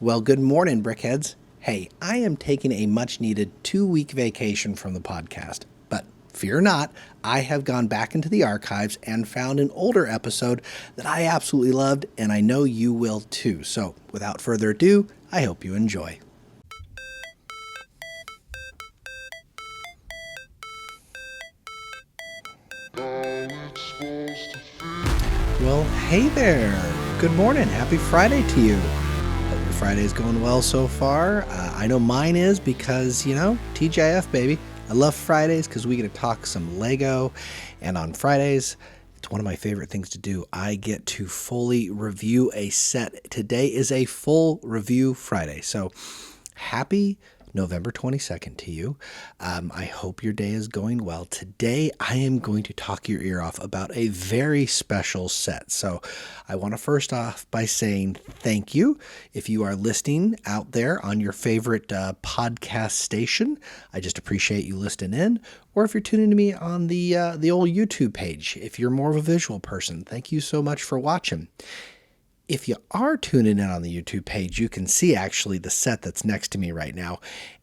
Well, good morning, Brickheads. Hey, I am taking a much needed 2 week vacation from the podcast. But fear not, I have gone back into the archives and found an older episode that I absolutely loved, and I know you will too. So, without further ado, I hope you enjoy. Well, hey there. Good morning. Happy Friday to you. Hope your Friday's going well so far. I know mine is because, TGIF, baby. I love Fridays because we get to talk some Lego. And on Fridays, it's one of my favorite things to do. I get to fully review a set. Today is a full review Friday. So happy November 22nd to you. I hope your day is going well. Today, I am going to talk your ear off about a very special set. So I want to first off by saying thank you. If you are listening out there on your favorite podcast station, I just appreciate you listening in. Or if you're tuning to me on the old YouTube page, if you're more of a visual person, thank you so much for watching. If you are tuning in on the YouTube page, you can see actually the set that's next to me right now,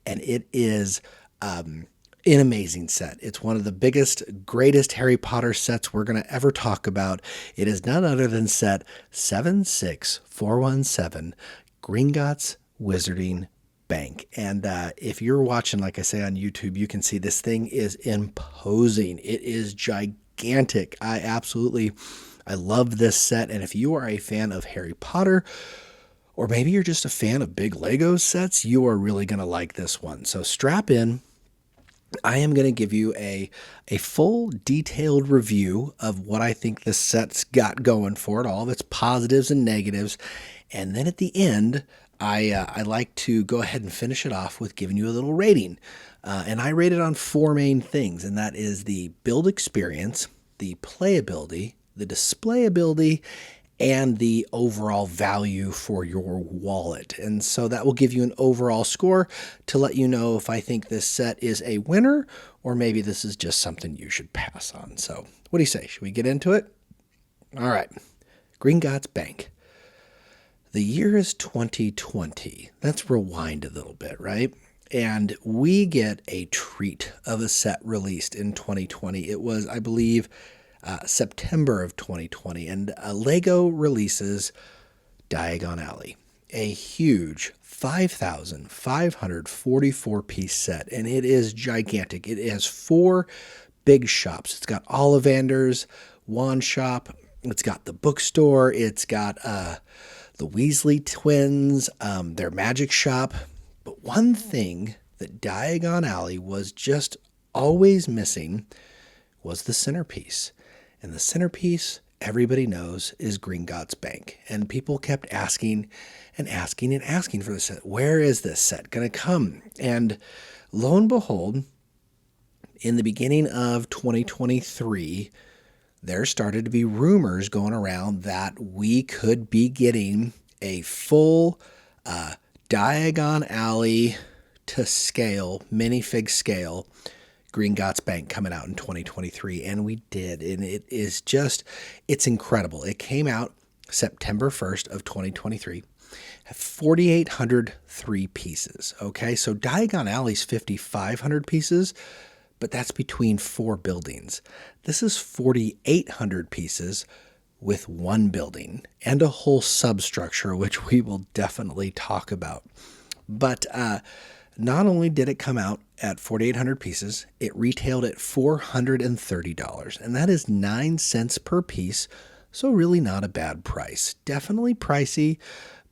and it is an amazing set. It's one of the biggest, greatest Harry Potter sets we're going to ever talk about. It is none other than set 76417, Gringotts Wizarding Bank. And if you're watching, like I say, on YouTube, you can see this thing is imposing. It is gigantic. I love this set, and if you are a fan of Harry Potter, or maybe you're just a fan of big Lego sets, you are really going to like this one. So strap in. I am going to give you a full detailed review of what I think this set's got going for it, all of its positives and negatives. And then at the end, I like to go ahead and finish it off with giving you a little rating. And I rate it on four main things, and that is the build experience, the playability, the displayability, and the overall value for your wallet. And so that will give you an overall score to let you know if I think this set is a winner or maybe this is just something you should pass on. So what do you say? Should we get into it? All right. Gringotts Bank. The year is 2020. Let's rewind a little bit, right? And we get a treat of a set released in 2020. It was, I believe, September of 2020, and Lego releases Diagon Alley, a huge 5,544 piece set, and it is gigantic. It has four big shops. It's got Ollivander's wand shop. It's got the bookstore. It's got the Weasley twins, their magic shop. But one thing that Diagon Alley was just always missing was the centerpiece. And the centerpiece, everybody knows, is Gringotts Bank. And people kept asking and asking and asking for the set. Where is this set going to come? And lo and behold, in the beginning of 2023, there started to be rumors going around that we could be getting a full Diagon Alley to scale, minifig scale, Gringotts Bank coming out in 2023, and we did, and it's incredible. It came out September 1st of 2023, 4,803 pieces, okay? So Diagon Alley's 5,500 pieces, but that's between four buildings. This is 4,800 pieces with one building and a whole substructure, which we will definitely talk about. But not only did it come out at 4,800 pieces, it retailed at $430, and that is 9 cents per piece, so really not a bad price. Definitely pricey,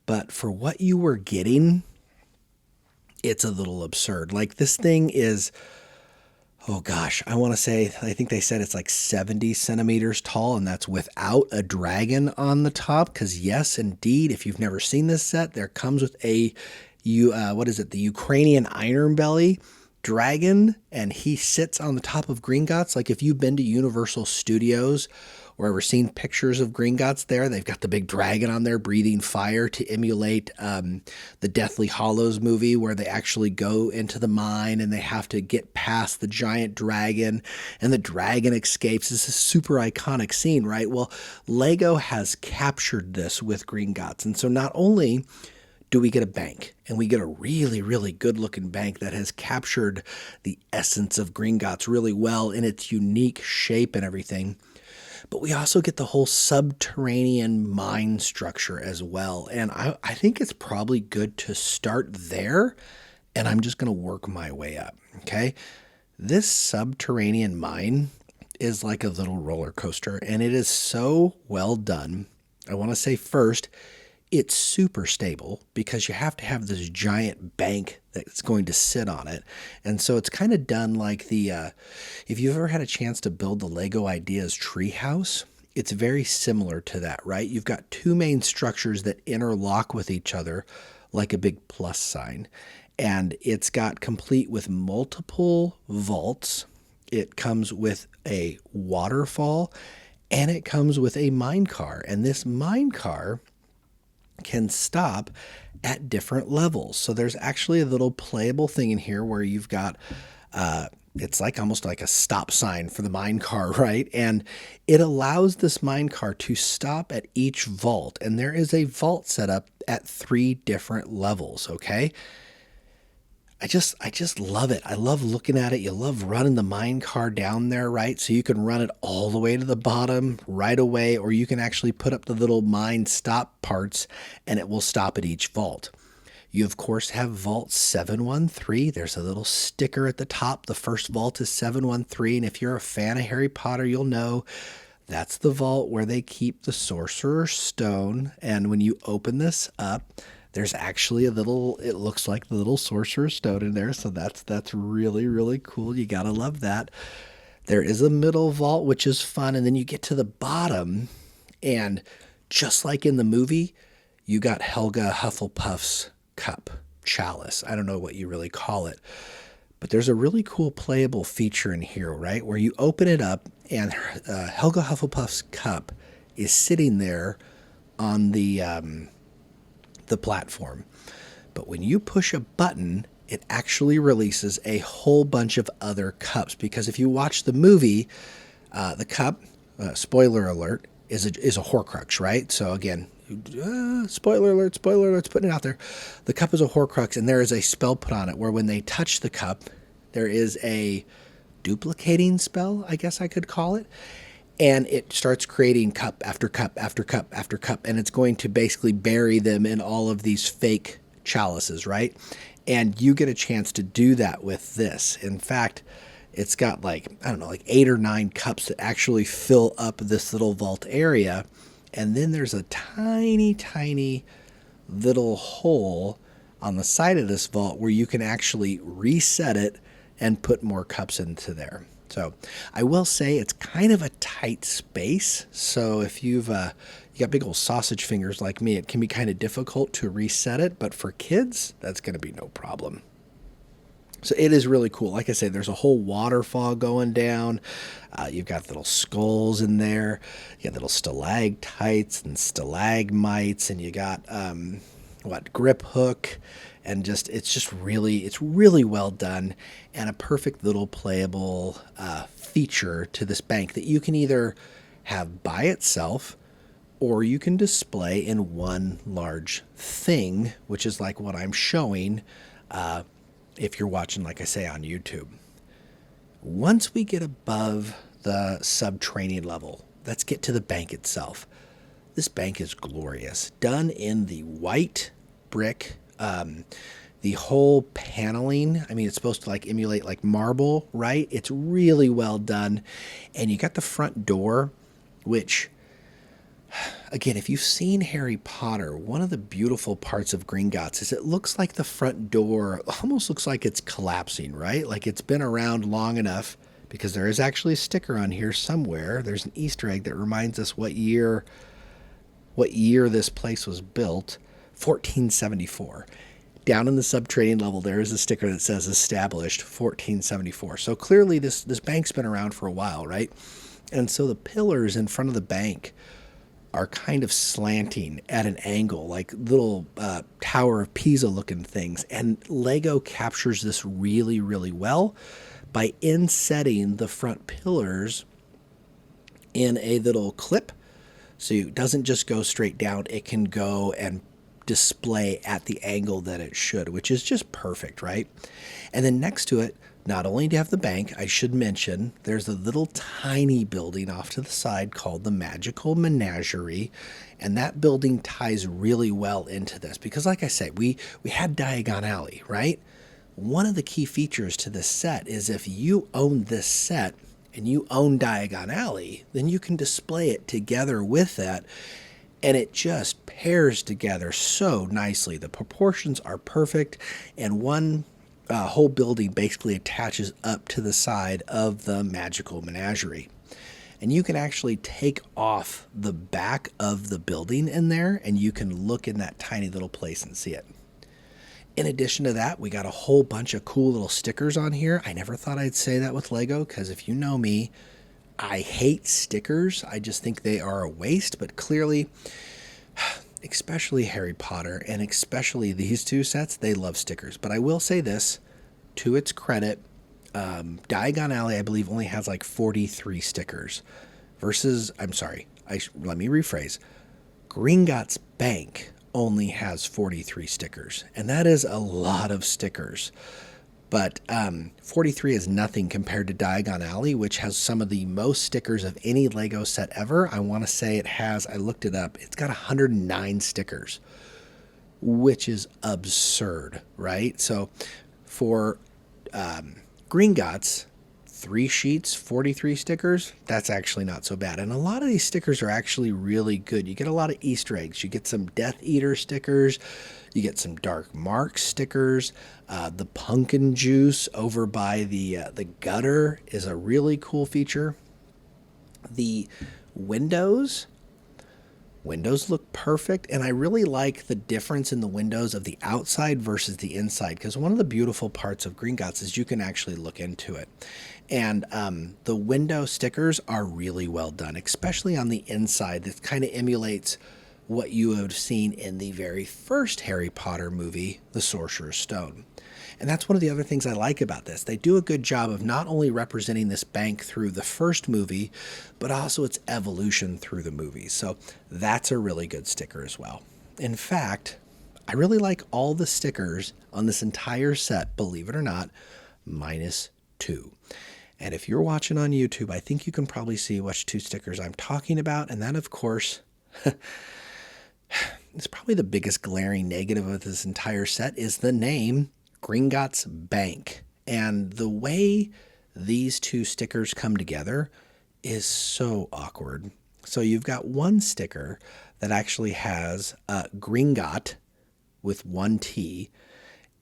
but for what you were getting, it's a little absurd. Like, this thing is, oh gosh, I think they said it's like 70 centimeters tall, and that's without a dragon on the top, because yes, indeed, if you've never seen this set, there comes with the Ukrainian Ironbelly dragon, and he sits on the top of Gringotts. Like, if you've been to Universal Studios or ever seen pictures of Gringotts there, they've got the big dragon on there breathing fire to emulate the Deathly Hallows movie, where they actually go into the mine and they have to get past the giant dragon, and the dragon escapes. This is a super iconic scene, right? Well, Lego has captured this with Gringotts, and so not only do we get a bank. And we get a really, really good looking bank that has captured the essence of Gringotts really well in its unique shape and everything. But we also get the whole subterranean mine structure as well. And I think it's probably good to start there. And I'm just going to work my way up. Okay. This subterranean mine is like a little roller coaster, and it is so well done. I want to say first, it's super stable because you have to have this giant bank that's going to sit on it. And so it's kind of done like if you've ever had a chance to build the Lego Ideas treehouse, it's very similar to that, right? You've got two main structures that interlock with each other like a big plus sign. And it's got complete with multiple vaults. It comes with a waterfall, and it comes with a mine car. And this mine car can stop at different levels. So there's actually a little playable thing in here where you've got it's like almost like a stop sign for the mine car, right? And it allows this mine car to stop at each vault. And there is a vault set up at 3 different levels, okay? I just love it. I love looking at it. You love running the mine car down there, right? So you can run it all the way to the bottom right away, or you can actually put up the little mine stop parts and it will stop at each vault. You, of course, have vault 713. There's a little sticker at the top. The first vault is 713. And if you're a fan of Harry Potter, you'll know that's the vault where they keep the Sorcerer's Stone. And when you open this up, there's actually it looks like the little Sorcerer's Stone in there. So that's really, really cool. You got to love that. There is a middle vault, which is fun. And then you get to the bottom, and just like in the movie, you got Helga Hufflepuff's cup, chalice. I don't know what you really call it. But there's a really cool playable feature in here, right? Where you open it up, and Helga Hufflepuff's cup is sitting there on the platform. But when you push a button, it actually releases a whole bunch of other cups. Because if you watch the movie, the cup, spoiler alert, is a Horcrux, right? So again, spoiler alert, putting it out there. The cup is a Horcrux, and there is a spell put on it where when they touch the cup, there is a duplicating spell, I guess I could call it. And it starts creating cup after cup after cup after cup. And it's going to basically bury them in all of these fake chalices, right? And you get a chance to do that with this. In fact, it's got like 8 or 9 cups that actually fill up this little vault area. And then there's a tiny, tiny little hole on the side of this vault where you can actually reset it and put more cups into there. So I will say it's kind of a tight space. So if you got big old sausage fingers like me, it can be kind of difficult to reset it. But for kids, that's going to be no problem. So it is really cool. Like I said, there's a whole waterfall going down. You've got little skulls in there. You got little stalactites and stalagmites, and you got grip hook. And it's really well done, and a perfect little playable feature to this bank that you can either have by itself, or you can display in one large thing, which is like what I'm showing if you're watching, like I say, on YouTube. Once we get above the subterranean level, let's get to the bank itself. This bank is glorious, done in the white brick. The whole paneling, I mean, it's supposed to like emulate like marble, right? It's really well done. And you got the front door, which, again, if you've seen Harry Potter, one of the beautiful parts of Gringotts is it looks like the front door almost looks like it's collapsing, right? Like it's been around long enough, because there is actually a sticker on here somewhere. There's an Easter egg that reminds us what year this place was built. 1474. Down in the subterranean level, there is a sticker that says established 1474. So clearly this bank's been around for a while, right? And so the pillars in front of the bank are kind of slanting at an angle, like little Tower of Pisa looking things. And Lego captures this really, really well by insetting the front pillars in a little clip. So it doesn't just go straight down. It can go and display at the angle that it should, which is just perfect, right? And then next to it, not only do you have the bank, I should mention there's a little tiny building off to the side called the Magical Menagerie, and that building ties really well into this because, like I said, we had Diagon Alley, right? One of the key features to this set is if you own this set and you own Diagon Alley, then you can display it together with that, and it just pairs together so nicely. The proportions are perfect, and one whole building basically attaches up to the side of the Magical Menagerie. And you can actually take off the back of the building in there, and you can look in that tiny little place and see it. In addition to that, we got a whole bunch of cool little stickers on here. I never thought I'd say that with Lego, because if you know me, I hate stickers. I just think they are a waste, but clearly, especially Harry Potter and especially these two sets, they love stickers. But I will say this, to its credit, Diagon Alley, I believe, only has like 43 stickers versus, let me rephrase, Gringotts Bank only has 43 stickers, and that is a lot of stickers. But 43 is nothing compared to Diagon Alley, which has some of the most stickers of any Lego set ever. I want to say it has, I looked it up, it's got 109 stickers, which is absurd, right? So for Gringotts, 3 sheets, 43 stickers, that's actually not so bad. And a lot of these stickers are actually really good. You get a lot of Easter eggs. You get some Death Eater stickers. You get some Dark Mark stickers. The pumpkin juice over by the gutter is a really cool feature. The windows look perfect, and I really like the difference in the windows of the outside versus the inside, because one of the beautiful parts of Gringotts is you can actually look into it. And the window stickers are really well done, especially on the inside. That kind of emulates what you have seen in the very first Harry Potter movie, The Sorcerer's Stone. And that's one of the other things I like about this. They do a good job of not only representing this bank through the first movie, but also its evolution through the movies. So that's a really good sticker as well. In fact, I really like all the stickers on this entire set, believe it or not, -2. And if you're watching on YouTube, I think you can probably see which 2 stickers I'm talking about. And that, of course, is probably the biggest glaring negative of this entire set is the name Gringotts Bank. And the way these 2 stickers come together is so awkward. So you've got one sticker that actually has Gringott with 1 T,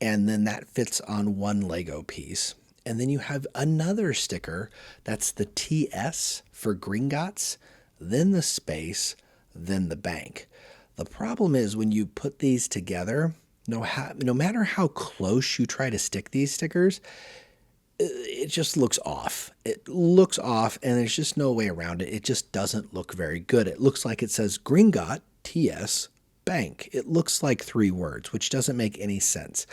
and then that fits on one Lego piece. And then you have another sticker that's the TS for Gringotts, then the space, then the bank. The problem is when you put these together, no matter how close you try to stick these stickers, it just looks off. It looks off, and there's just no way around it. It just doesn't look very good. It looks like it says Gringott, TS, Bank. It looks like 3 words, which doesn't make any sense.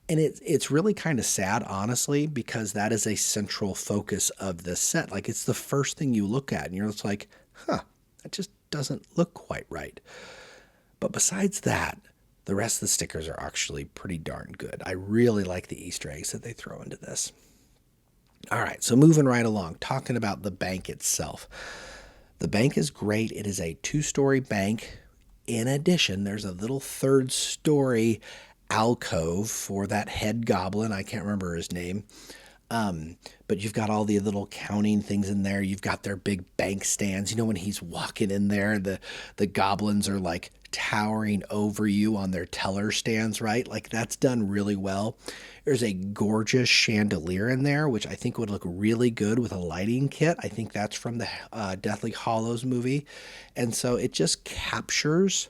And it's really kind of sad, honestly, because that is a central focus of this set. Like, it's the first thing you look at, and you're just like, that just doesn't look quite right. But besides that, the rest of the stickers are actually pretty darn good. I really like the Easter eggs that they throw into this. All right, so moving right along, talking about the bank itself. The bank is great. It is a 2-story bank. In addition, there's a little 3rd-story alcove for that head goblin. I can't remember his name. But you've got all the little counting things in there. You've got their big bank stands. You know, when he's walking in there, the goblins are like towering over you on their teller stands, right? Like, that's done really well. There's a gorgeous chandelier in there, which I think would look really good with a lighting kit. I think that's from the Deathly Hallows movie. And so it just captures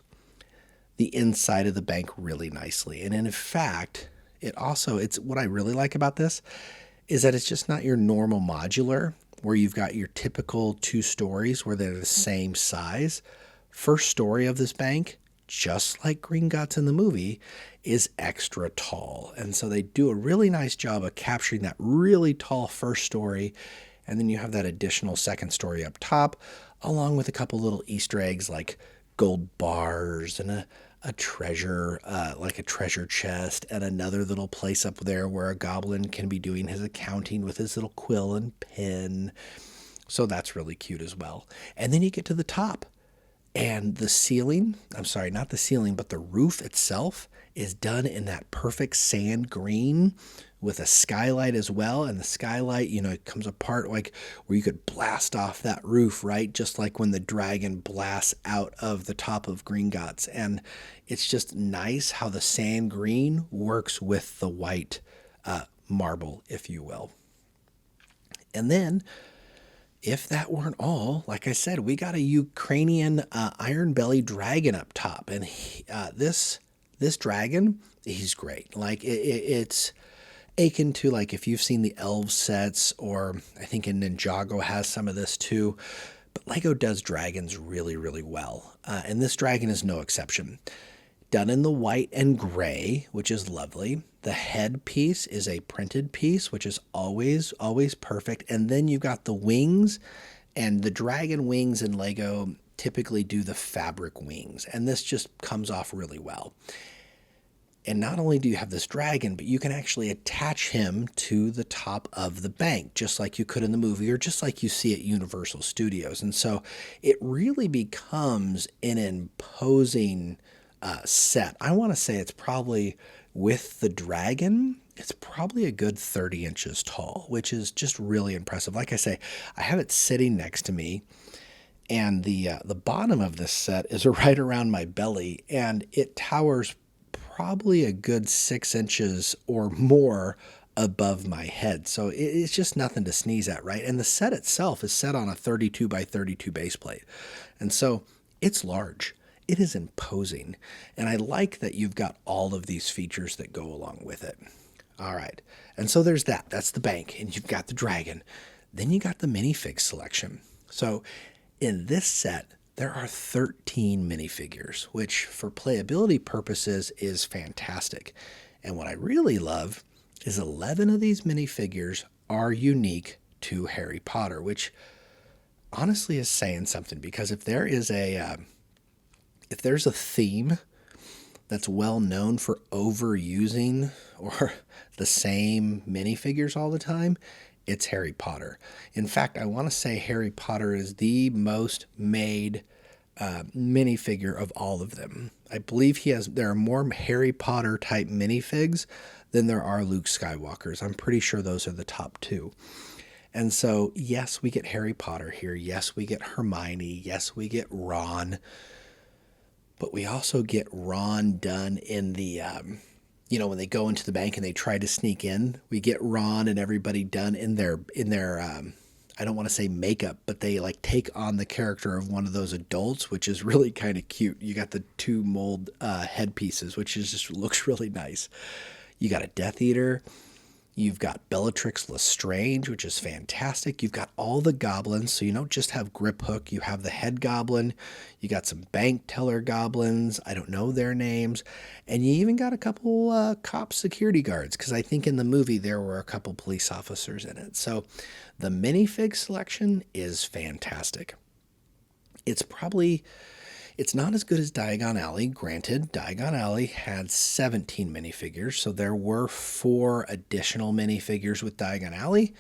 the inside of the bank really nicely. And in fact, it's what I really like about this is that it's just not your normal modular where you've got your typical 2 stories where they're the same size. First story of this bank, just like Gringotts in the movie, is extra tall. And so they do a really nice job of capturing that really tall first story. And then you have that additional 2nd story up top, along with a couple little Easter eggs like gold bars and a treasure, like a treasure chest, and another little place up there where a goblin can be doing his accounting with his little quill and pen. So that's really cute as well. And then you get to the top, and the ceiling, I'm sorry, not the ceiling, but the roof itself is done in that perfect sand green with a skylight as well. And the skylight, it comes apart like where you could blast off that roof, right? Just like when the dragon blasts out of the top of Gringotts. And it's just nice how the sand green works with the white marble, if you will. And then, if that weren't all, like I said, we got a Ukrainian Ironbelly dragon up top, and this dragon, he's great. Like it's akin to like if you've seen the elves sets, or I think in Ninjago has some of this too. But Lego does dragons really, really well, and this dragon is no exception. Done in the white and gray, which is lovely. The head piece is a printed piece, which is always, always perfect. And then you've got the wings, and the dragon wings in Lego typically do the fabric wings. And this just comes off really well. And not only do you have this dragon, but you can actually attach him to the top of the bank, just like you could in the movie, or just like you see at Universal Studios. And so it really becomes an imposing set. I want to say it's probably, with the dragon, it's probably a good 30 inches tall, which is just really impressive. Like I say, I have it sitting next to me, and the bottom of this set is right around my belly, and it towers probably a good 6 inches or more above my head. So it's just nothing to sneeze at, right? And the set itself is set on a 32 by 32 base plate. And so it's large. It is imposing, and I like that you've got all of these features that go along with it. All right, and so there's that. That's the bank, and you've got the dragon. Then you got the minifig selection. So in this set, there are 13 minifigures, which for playability purposes is fantastic. And what I really love is 11 of these minifigures are unique to Harry Potter, which honestly is saying something, because if there's a theme that's well known for overusing or the same minifigures all the time, it's Harry Potter. In fact, I want to say Harry Potter is the most made minifigure of all of them. I believe there are more Harry Potter type minifigs than there are Luke Skywalkers. I'm pretty sure those are the top two. And so, yes, we get Harry Potter here. Yes, we get Hermione. Yes, we get Ron. But we also get Ron done in the, when they go into the bank and they try to sneak in, we get Ron and everybody done in their I don't want to say makeup, but they like take on the character of one of those adults, which is really kind of cute. You got the two mold headpieces, which just looks really nice. You got a Death Eater. You've got Bellatrix Lestrange, which is fantastic. You've got all the goblins, so you don't just have Grip Hook. You have the head goblin. You got some bank teller goblins. I don't know their names. And you even got a couple cop security guards, because I think in the movie there were a couple police officers in it. So the minifig selection is fantastic. It's not as good as Diagon Alley. Granted, Diagon Alley had 17 minifigures, so there were 4 additional minifigures with Diagon Alley,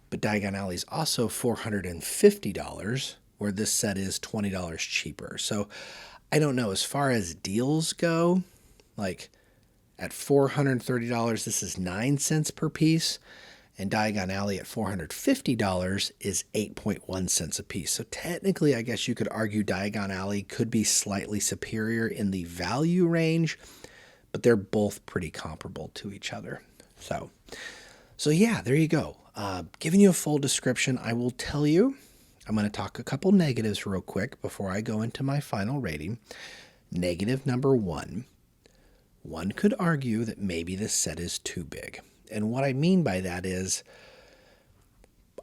but Diagon Alley is also $450, where this set is $20 cheaper. So I don't know, as far as deals go, like at $430, this is 9 cents per piece. And Diagon Alley at $450 is 8.1 cents a piece. So technically, I guess you could argue Diagon Alley could be slightly superior in the value range, but they're both pretty comparable to each other. So yeah, there you go. Giving you a full description, I will tell you, I'm going to talk a couple negatives real quick before I go into my final rating. Negative number 1. One could argue that maybe this set is too big. And what I mean by that is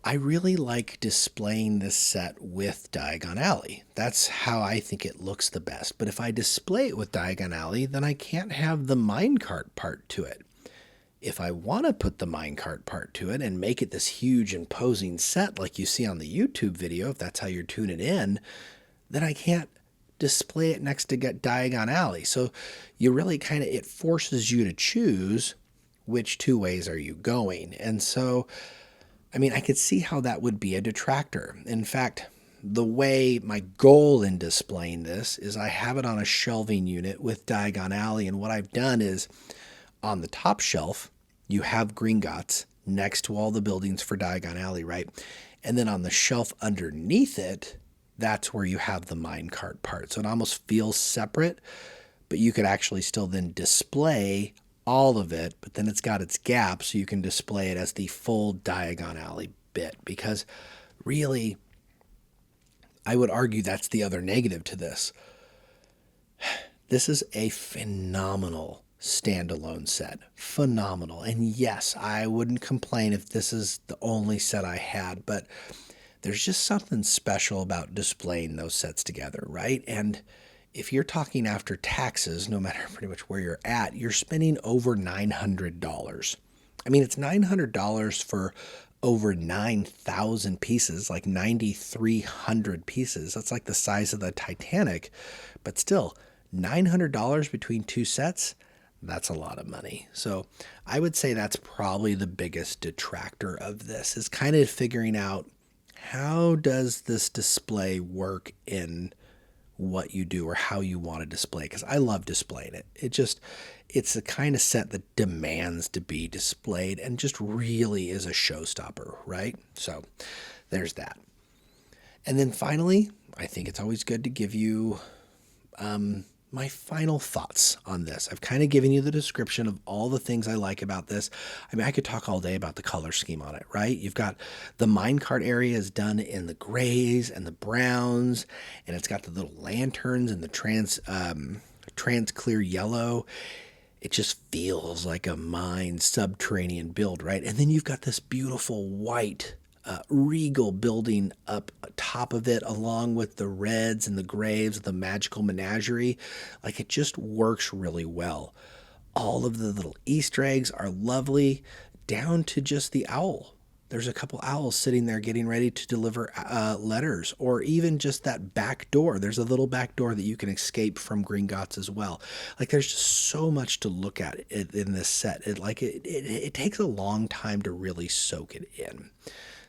I really like displaying this set with Diagon Alley. That's how I think it looks the best. But if I display it with Diagon Alley, then I can't have the minecart part to it. If I want to put the minecart part to it and make it this huge imposing set like you see on the YouTube video, if that's how you're tuning in, then I can't display it next to Diagon Alley. So you really kind of, it forces you to choose which two ways are you going. And so, I mean, I could see how that would be a detractor. In fact, the way my goal in displaying this is I have it on a shelving unit with Diagon Alley. And what I've done is on the top shelf, you have Gringotts next to all the buildings for Diagon Alley, right? And then on the shelf underneath it, that's where you have the minecart part. So it almost feels separate, but you could actually still then display all of it, but then it's got its gap, so you can display it as the full Diagon Alley bit. Because really, I would argue that's the other negative to this. This is a phenomenal standalone set. Phenomenal. And yes, I wouldn't complain if this is the only set I had, but there's just something special about displaying those sets together, right? And if you're talking after taxes, no matter pretty much where you're at, you're spending over $900. I mean, it's $900 for over 9,000 pieces, like 9,300 pieces. That's like the size of the Titanic. But still, $900 between two sets, that's a lot of money. So I would say that's probably the biggest detractor of this, is kind of figuring out, how does this display work in what you do or how you want to display? Because I love displaying it. It's the kind of set that demands to be displayed and just really is a showstopper, right? So there's that. And then finally, I think it's always good to give you my final thoughts on this. I've kind of given you the description of all the things I like about this. I mean, I could talk all day about the color scheme on it, right? You've got the minecart area is done in the grays and the browns, and it's got the little lanterns and the trans clear yellow. It just feels like a mine subterranean build, right? And then you've got this beautiful white regal building up top of it, along with the reds and the graves, the magical menagerie. Like, it just works really well. All of the little Easter eggs are lovely, down to just the owl. There's a couple owls sitting there getting ready to deliver letters, or even just that back door. There's a little back door that you can escape from Gringotts as well. Like, there's just so much to look at in this set. It takes a long time to really soak it in.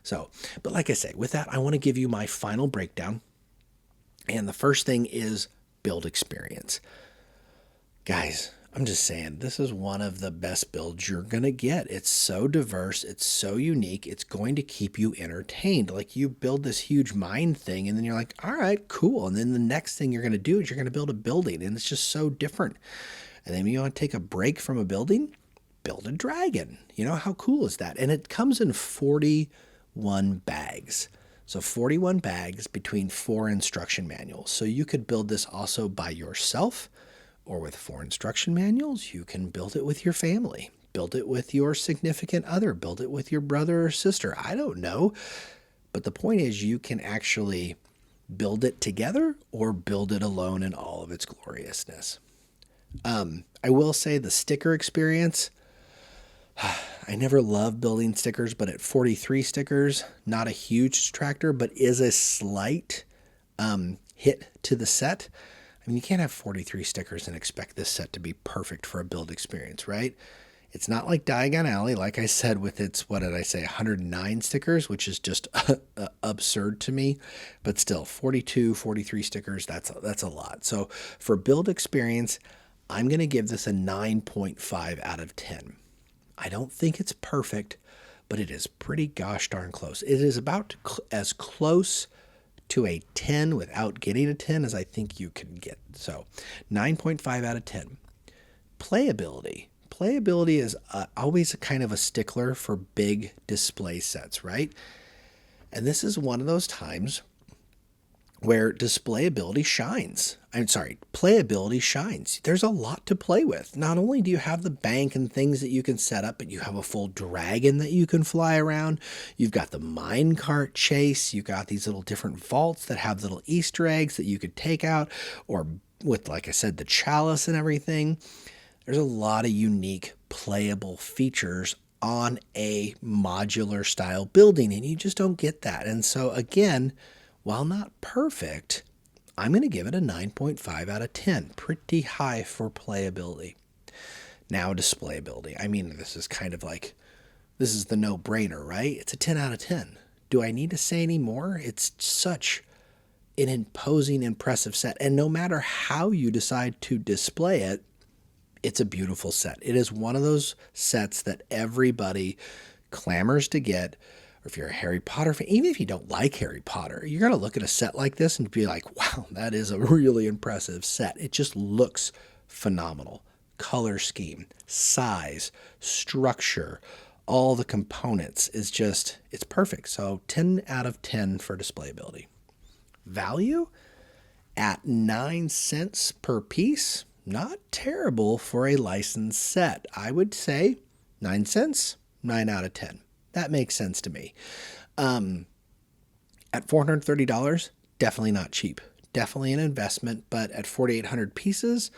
So, but like I say, with that, I want to give you my final breakdown. And the first thing is build experience. Guys, I'm just saying, this is one of the best builds you're going to get. It's so diverse. It's so unique. It's going to keep you entertained. Like, you build this huge mine thing, and then you're like, all right, cool. And then the next thing you're going to do is you're going to build a building, and it's just so different. And then you want to take a break from a building, build a dragon. You know, how cool is that? And it comes in 41 bags. So 41 bags between 4 instruction manuals. So you could build this also by yourself, or with 4 instruction manuals. You can build it with your family, build it with your significant other, build it with your brother or sister. I don't know. But the point is, you can actually build it together or build it alone in all of its gloriousness. I will say the sticker experience, I never love building stickers, but at 43 stickers, not a huge detractor, but is a slight hit to the set. I mean, you can't have 43 stickers and expect this set to be perfect for a build experience, right? It's not like Diagon Alley, like I said, with its, 109 stickers, which is just absurd to me. But still, 42, 43 stickers, that's a lot. So for build experience, I'm going to give this a 9.5 out of 10. I don't think it's perfect, but it is pretty gosh darn close. It is about as close to a 10 without getting a 10 as I think you can get. So 9.5 out of 10. Playability. Playability is always a kind of a stickler for big display sets, right? And this is one of those times where playability shines. There's a lot to play with. Not only do you have the bank and things that you can set up, but you have a full dragon that you can fly around. You've got the minecart chase. You've got these little different vaults that have little Easter eggs that you could take out, or with, like I said, the chalice and everything. There's a lot of unique playable features on a modular style building, and you just don't get that. And so again, while not perfect, I'm going to give it a 9.5 out of 10. Pretty high for playability. Now, displayability. I mean, this is kind of like, this is the no-brainer, right? It's a 10 out of 10. Do I need to say any more? It's such an imposing, impressive set. And no matter how you decide to display it, it's a beautiful set. It is one of those sets that everybody clamors to get. Or if you're a Harry Potter fan, even if you don't like Harry Potter, you're going to look at a set like this and be like, wow, that is a really impressive set. It just looks phenomenal. Color scheme, size, structure, all the components is just, it's perfect. So 10 out of 10 for displayability. Value at 9 cents per piece. Not terrible for a licensed set. I would say 9 cents, 9 out of 10. That makes sense to me. At $430, definitely not cheap. Definitely an investment, but at 4,800 pieces,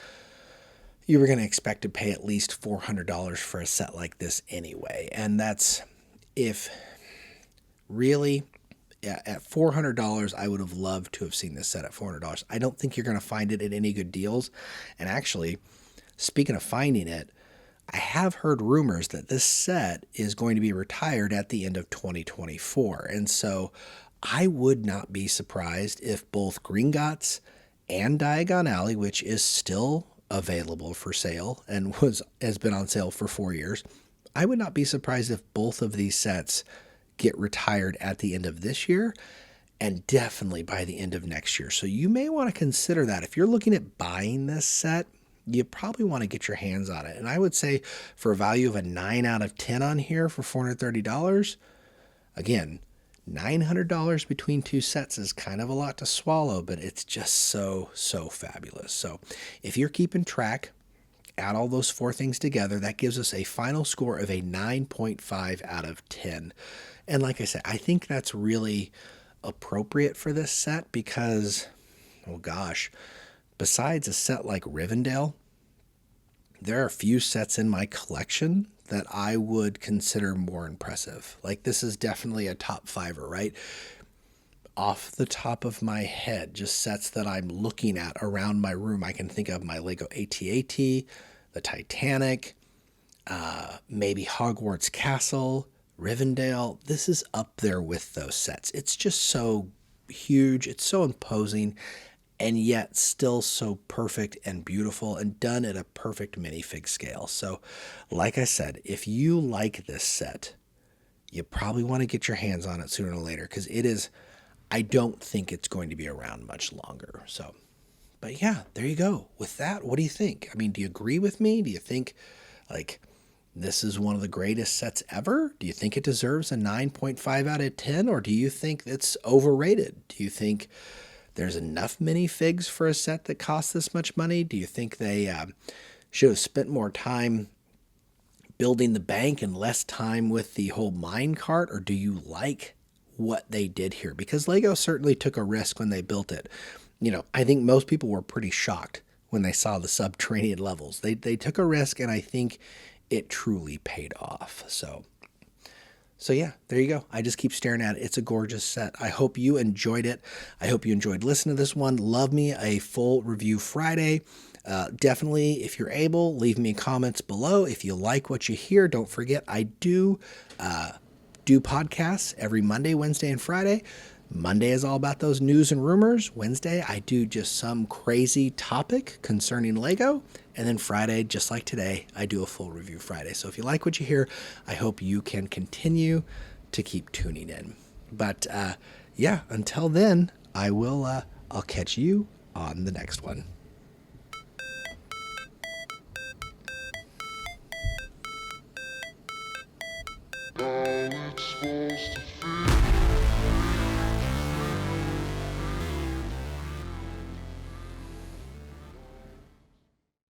you were going to expect to pay at least $400 for a set like this anyway. And that's, if really, at $400, I would have loved to have seen this set at $400. I don't think you're going to find it at any good deals. And actually, speaking of finding it, I have heard rumors that this set is going to be retired at the end of 2024. And so I would not be surprised if both Gringotts and Diagon Alley, which is still available for sale and has been on sale for 4 years, I would not be surprised if both of these sets get retired at the end of this year and definitely by the end of next year. So you may want to consider that. If you're looking at buying this set, you probably want to get your hands on it. And I would say for a value of a 9 out of 10 on here for $430, again, $900 between two sets is kind of a lot to swallow, but it's just so fabulous. So if you're keeping track, add all those four things together, that gives us a final score of a 9.5 out of 10. And like I said, I think that's really appropriate for this set because, oh gosh, besides a set like Rivendell, there are a few sets in my collection that I would consider more impressive. Like this is definitely a top fiver, right? Off the top of my head, just sets that I'm looking at around my room, I can think of my Lego AT-AT, the Titanic, maybe Hogwarts Castle, Rivendell. This is up there with those sets. It's just so huge. It's so imposing and yet still so perfect and beautiful and done at a perfect minifig scale. So like I said, if you like this set, you probably want to get your hands on it sooner or later because it is, I don't think it's going to be around much longer. So, but yeah, there you go. With that, what do you think? I mean, do you agree with me? Do you think like this is one of the greatest sets ever? Do you think it deserves a 9.5 out of 10? Or do you think it's overrated? Do you think there's enough minifigs for a set that costs this much money? Do you think they should have spent more time building the bank and less time with the whole mine cart? Or do you like what they did here? Because Lego certainly took a risk when they built it. You know, I think most people were pretty shocked when they saw the subterranean levels. They took a risk, and I think it truly paid off. So yeah, there you go. I just keep staring at it. It's a gorgeous set. I hope you enjoyed it. I hope you enjoyed listening to this one. Love me a full review Friday. Definitely, if you're able, leave me comments below. If you like what you hear, don't forget I do podcasts every Monday, Wednesday, and Friday. Monday is all about those news and rumors. Wednesday, I do just some crazy topic concerning Lego. And then Friday, just like today, I do a full review Friday. So if you like what you hear, I hope you can continue to keep tuning in. But yeah, until then, I'll catch you on the next one.